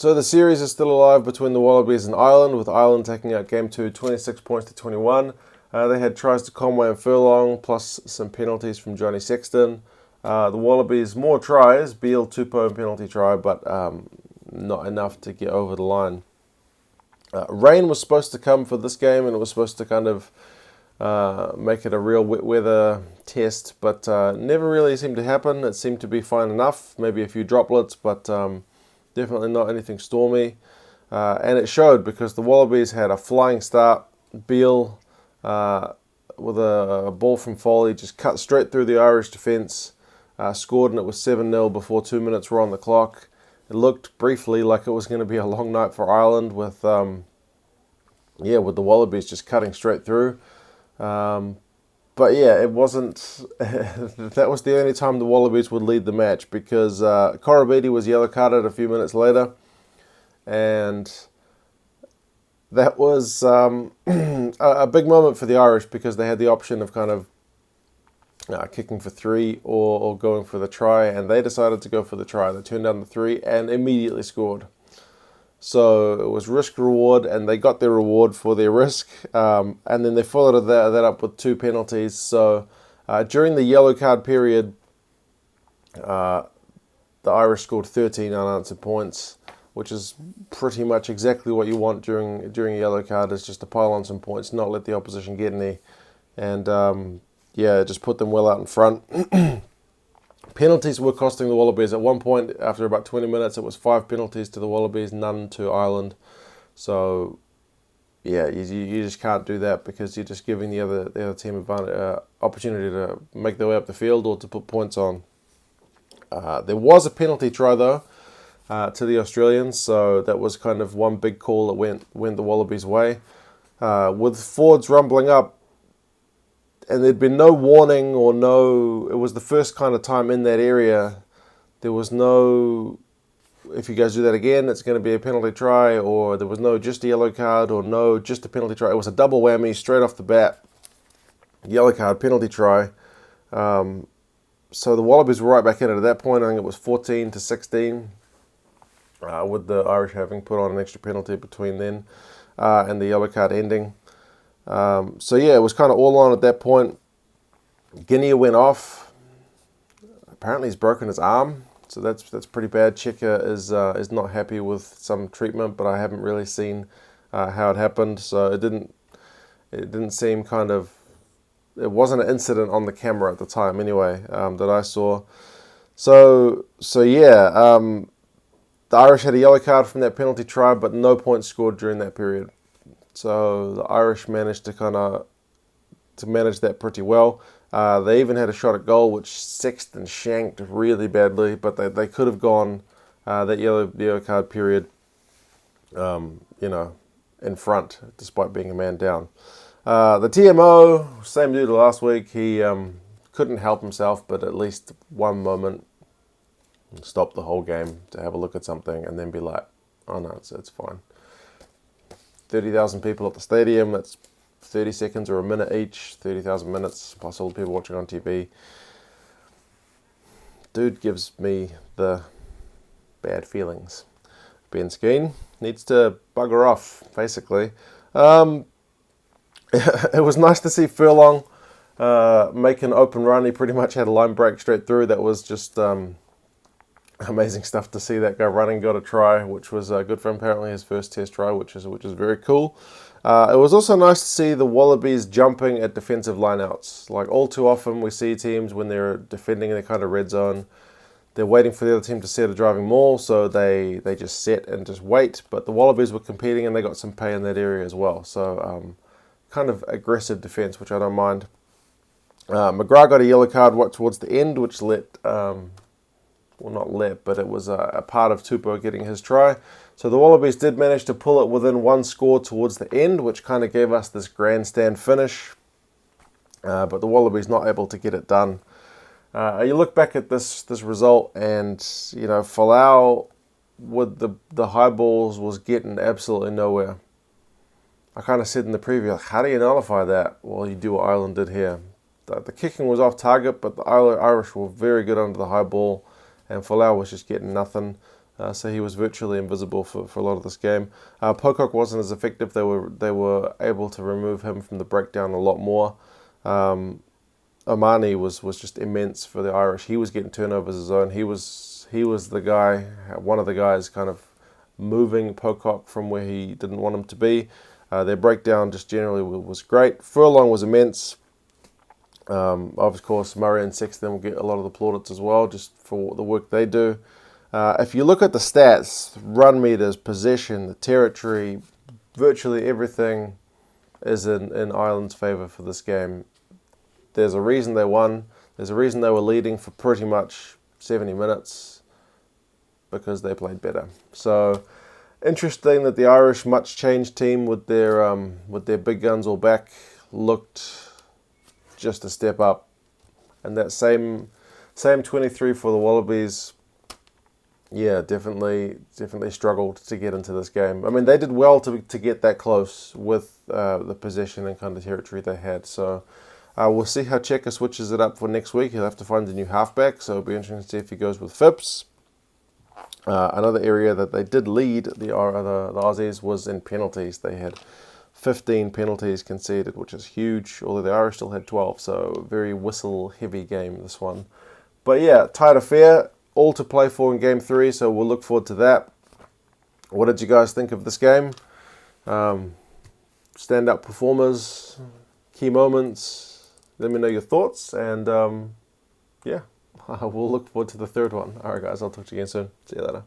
So the series is still alive between the Wallabies and Ireland, with Ireland taking out game 2 26 points to 21. They had tries to Conway and Furlong, plus some penalties from Johnny Sexton. The Wallabies, more tries, Beale, Tupou and penalty try, but not enough to get over the line. Rain was supposed to come for this game, and it was supposed to kind of make it a real wet weather test, but never really seemed to happen. It seemed to be fine enough, maybe a few droplets, but definitely not anything stormy. And it showed, because the Wallabies had a flying start. Beale, with a ball from Foley, just cut straight through the Irish defence, scored, and it was 7-0 before 2 minutes were on the clock. It looked briefly like it was going to be a long night for Ireland, with the Wallabies just cutting straight through. But yeah, it wasn't. That was the only time the Wallabies would lead the match, because Korobidi was yellow carded a few minutes later, and that was a big moment for the Irish, because they had the option of kind of kicking for three or going for the try, and they decided to go for the try. They turned down the three and immediately scored. So it was risk-reward, and they got their reward for their risk. And then they followed that up with 2 penalties. So during the yellow card period, the Irish scored 13 unanswered points, which is pretty much exactly what you want during a yellow card, is just to pile on some points, not let the opposition get any. And just put them well out in front. Penalties were costing the Wallabies. At one point, after about 20 minutes, it was 5 penalties to the Wallabies, none to Ireland. So, yeah, you just can't do that, because you're just giving the other team opportunity to make their way up the field or to put points on. There was a penalty try, though, to the Australians, so that was kind of one big call that went the Wallabies' way. With forwards rumbling up, and there'd been no warning it was the first kind of time in that area. There was no, if you guys do that again, it's going to be a penalty try, or there was no just a yellow card, or no just a penalty try. It was a double whammy straight off the bat. Yellow card, penalty try. So the Wallabies were right back in it at that point. I think it was 14-16, with the Irish having put on an extra penalty between then and the yellow card ending. It was kind of all on at that point. Guinea went off. Apparently he's broken his arm, so that's pretty bad. Cheika is not happy with some treatment, but I haven't really seen how it happened. So it didn't seem kind of. It wasn't an incident on the camera at the time, anyway, that I saw. The Irish had a yellow card from that penalty try, but no points scored during that period. So the Irish managed to manage that pretty well. They even had a shot at goal, which Sexton shanked really badly, but they could have gone that yellow card period, in front, despite being a man down. The TMO, same dude last week. He couldn't help himself, but at least one moment stopped the whole game to have a look at something and then be like, "Oh no, it's fine." 30,000 people at the stadium, that's 30 seconds or a minute each, 30,000 minutes, plus all the people watching on TV. Dude gives me the bad feelings. Ben Skeen needs to bugger off, basically. It was nice to see Furlong make an open run. He pretty much had a line break straight through. That was just amazing stuff to see that guy running, got a try, which was good for him. Apparently his first test try, which is very cool. It was also nice to see the Wallabies jumping at defensive lineouts. Like, all too often we see teams, when they're defending in the kind of red zone, they're waiting for the other team to set a driving maul, so they just set and just wait. But the Wallabies were competing, and they got some pay in that area as well. So kind of aggressive defense, which I don't mind. McGrath got a yellow card towards the end, which but it was a part of Tupou getting his try. So the Wallabies did manage to pull it within one score towards the end, which kind of gave us this grandstand finish. But the Wallabies not able to get it done. You look back at this result, and Folau with the high balls was getting absolutely nowhere. I kind of said in the preview, like, how do you nullify that? Well, you do what Ireland did here. The kicking was off target, but the Irish were very good under the high ball, and Folau was just getting nothing. So he was virtually invisible for a lot of this game. Pocock wasn't as effective. They were able to remove him from the breakdown a lot more. Omani was just immense for the Irish. He was getting turnovers his own. He was the guy, one of the guys, kind of moving Pocock from where he didn't want him to be. Their breakdown just generally was great. Furlong was immense. Of course, Murray and Sexton will get a lot of the plaudits as well, just for the work they do. If you look at the stats, run meters, possession, the territory, virtually everything is in Ireland's favour for this game. There's a reason they won. There's a reason they were leading for pretty much 70 minutes, because they played better. So interesting that the Irish much changed team with their big guns all back looked just a step up, and that same 23 for the Wallabies. Yeah, definitely struggled to get into this game. I mean, they did well to get that close with the possession and kind of territory they had. So we'll see how Cheika switches it up for next week. He'll have to find a new halfback, so it'll be interesting to see if he goes with Phipps. Another area that they did lead the Aussies was in penalties. They had 15 penalties conceded, which is huge, although the Irish still had 12, so very whistle-heavy game, this one. But yeah, tight affair. All to play for in Game 3, so we'll look forward to that. What did you guys think of this game? Stand-up performers, key moments. Let me know your thoughts, and yeah, we'll look forward to the third one. All right, guys, I'll talk to you again soon. See you later.